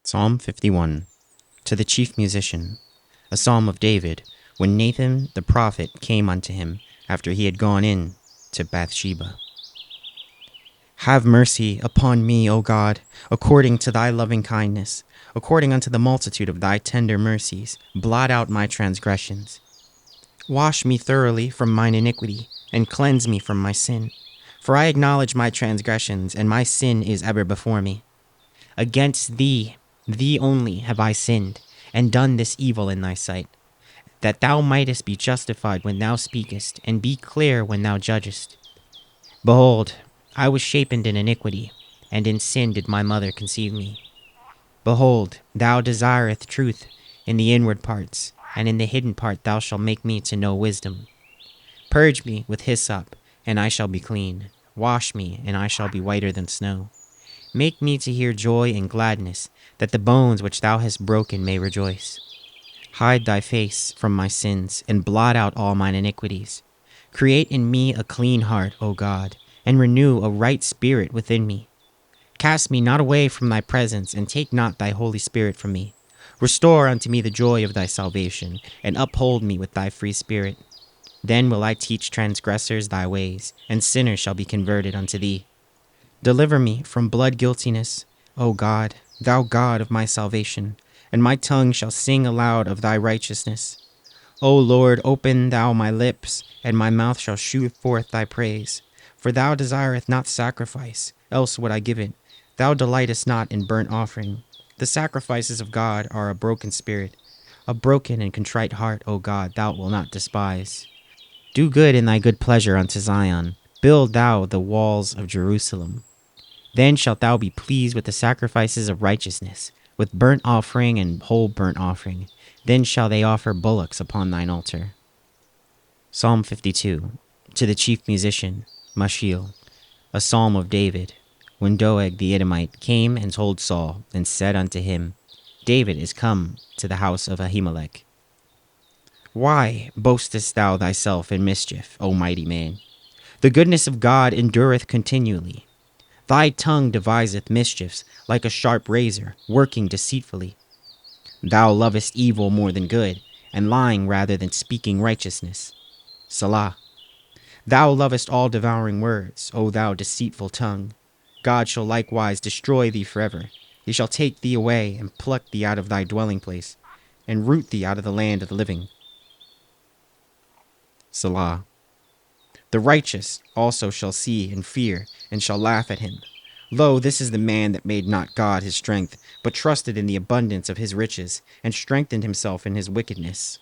Psalm 51. To the chief musician, a psalm of David, when Nathan the prophet came unto him after he had gone in to Bathsheba. Have mercy upon me, O God, according to thy loving kindness, according unto the multitude of thy tender mercies, blot out my transgressions. Wash me thoroughly from mine iniquity, and cleanse me from my sin. For I acknowledge my transgressions, and my sin is ever before me. Against thee only have I sinned, and done this evil in thy sight, that thou mightest be justified when thou speakest, and be clear when thou judgest. Behold, I was shapen in iniquity, and in sin did my mother conceive me. Behold, thou desireth truth in the inward parts, and in the hidden part thou shalt make me to know wisdom. Purge me with hyssop, and I shall be clean. Wash me, and I shall be whiter than snow. Make me to hear joy and gladness, that the bones which thou hast broken may rejoice. Hide thy face from my sins, and blot out all mine iniquities. Create in me a clean heart, O God, and renew a right spirit within me. Cast me not away from thy presence, and take not thy Holy Spirit from me. Restore unto me the joy of thy salvation, and uphold me with thy free spirit. Then will I teach transgressors thy ways, and sinners shall be converted unto thee. Deliver me from blood guiltiness, O God, thou God of my salvation, and my tongue shall sing aloud of thy righteousness. O Lord, open thou my lips, and my mouth shall shew forth thy praise. For thou desireth not sacrifice, else would I give it. Thou delightest not in burnt offering. The sacrifices of God are a broken spirit. A broken and contrite heart, O God, thou wilt not despise. Do good in thy good pleasure unto Zion. Build thou the walls of Jerusalem. Then shalt thou be pleased with the sacrifices of righteousness, with burnt offering and whole burnt offering. Then shall they offer bullocks upon thine altar. Psalm 52. To the chief musician, Mashiel, a psalm of David, when Doeg the Edomite came and told Saul, and said unto him, David is come to the house of Ahimelech. Why boastest thou thyself in mischief, O mighty man? The goodness of God endureth continually. Thy tongue deviseth mischiefs like a sharp razor, working deceitfully. Thou lovest evil more than good, and lying rather than speaking righteousness. Salah. Thou lovest all devouring words, O thou deceitful tongue. God shall likewise destroy thee forever. He shall take thee away, and pluck thee out of thy dwelling place, and root thee out of the land of the living. Salah. The righteous also shall see and fear, and shall laugh at him. Lo, this is the man that made not God his strength, but trusted in the abundance of his riches, and strengthened himself in his wickedness.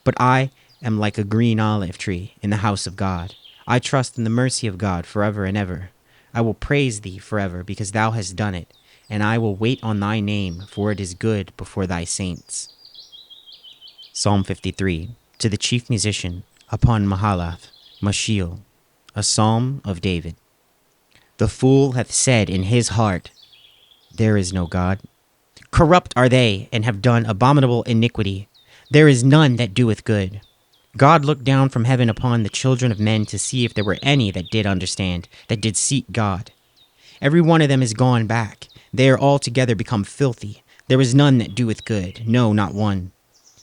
But I am like a green olive tree in the house of God. I trust in the mercy of God forever and ever. I will praise thee forever, because thou hast done it, and I will wait on thy name, for it is good before thy saints. Psalm 53. To the chief musician, upon Mahalath, Mashiel, a psalm of David. The fool hath said in his heart, There is no God. Corrupt are they, and have done abominable iniquity. There is none that doeth good. God looked down from heaven upon the children of men to see if there were any that did understand, that did seek God. Every one of them is gone back. They are altogether become filthy. There is none that doeth good, no, not one.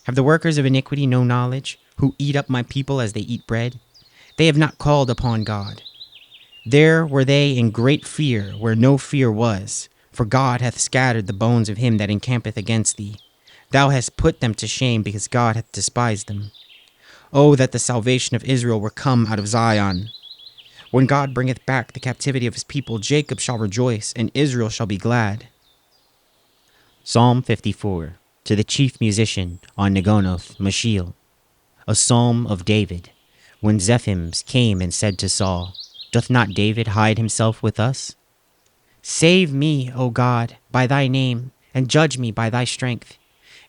Have the workers of iniquity no knowledge, who eat up my people as they eat bread? They have not called upon God. There were they in great fear, where no fear was. For God hath scattered the bones of him that encampeth against thee. Thou hast put them to shame, because God hath despised them. Oh, that the salvation of Israel were come out of Zion. When God bringeth back the captivity of his people, Jacob shall rejoice, and Israel shall be glad. Psalm 54. To the chief musician on Negonoth, Mashiel, a psalm of David, when Zephims came and said to Saul, Doth not David hide himself with us? Save me, O God, by thy name, and judge me by thy strength.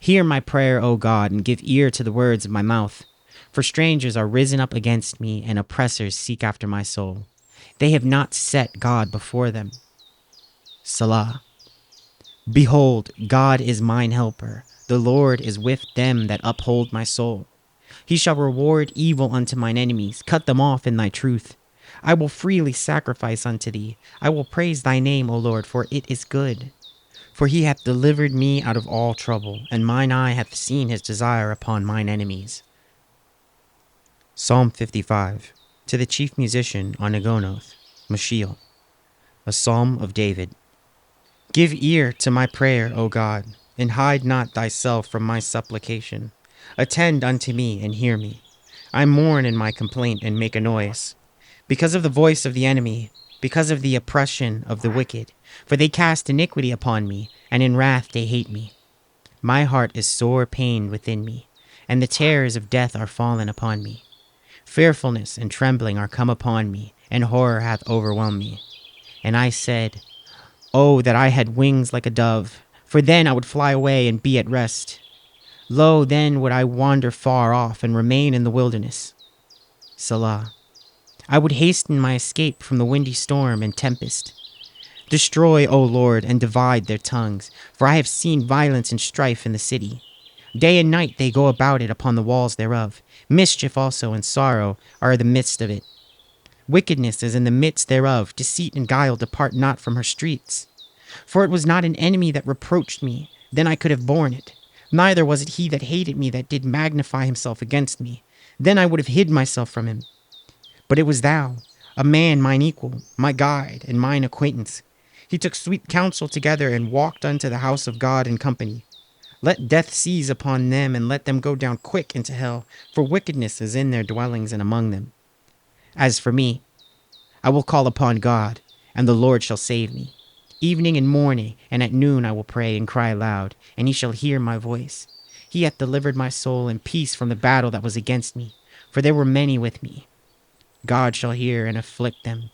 Hear my prayer, O God, and give ear to the words of my mouth. For strangers are risen up against me, and oppressors seek after my soul. They have not set God before them. Salah. Behold, God is mine helper. The Lord is with them that uphold my soul. He shall reward evil unto mine enemies, cut them off in thy truth. I will freely sacrifice unto thee. I will praise thy name, O Lord, for it is good. For he hath delivered me out of all trouble, and mine eye hath seen his desire upon mine enemies. Psalm 55. To the chief musician on Agonoth, Mashiel. A psalm of David. Give ear to my prayer, O God, and hide not thyself from my supplication. Attend unto me and hear me. I mourn in my complaint and make a noise, because of the voice of the enemy, because of the oppression of the wicked. For they cast iniquity upon me, and in wrath they hate me. My heart is sore pained within me, and the terrors of death are fallen upon me. Fearfulness and trembling are come upon me, and horror hath overwhelmed me. And I said, Oh, that I had wings like a dove, for then I would fly away and be at rest. Lo, then would I wander far off and remain in the wilderness. Selah. I would hasten my escape from the windy storm and tempest. Destroy, O Lord, and divide their tongues, for I have seen violence and strife in the city. Day and night they go about it upon the walls thereof. Mischief also and sorrow are in the midst of it. Wickedness is in the midst thereof. Deceit and guile depart not from her streets. For it was not an enemy that reproached me, then I could have borne it. Neither was it he that hated me that did magnify himself against me. Then I would have hid myself from him. But it was thou, a man mine equal, my guide, and mine acquaintance. He took sweet counsel together, and walked unto the house of God in company. Let death seize upon them, and let them go down quick into hell, for wickedness is in their dwellings and among them. As for me, I will call upon God, and the Lord shall save me. Evening and morning, and at noon I will pray and cry aloud, and he shall hear my voice. He hath delivered my soul in peace from the battle that was against me, for there were many with me. God shall hear and afflict them,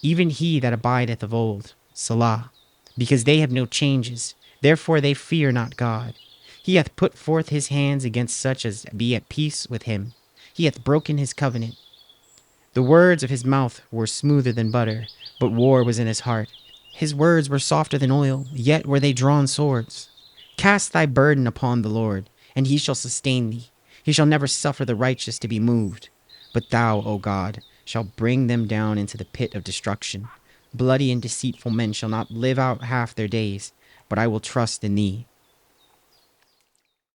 even he that abideth of old. Selah. Because they have no changes, therefore they fear not God. He hath put forth his hands against such as be at peace with him. He hath broken his covenant. The words of his mouth were smoother than butter, but war was in his heart. His words were softer than oil, yet were they drawn swords. Cast thy burden upon the Lord, and he shall sustain thee. He shall never suffer the righteous to be moved. But thou, O God, shall bring them down into the pit of destruction. Bloody and deceitful men shall not live out half their days, but I will trust in thee.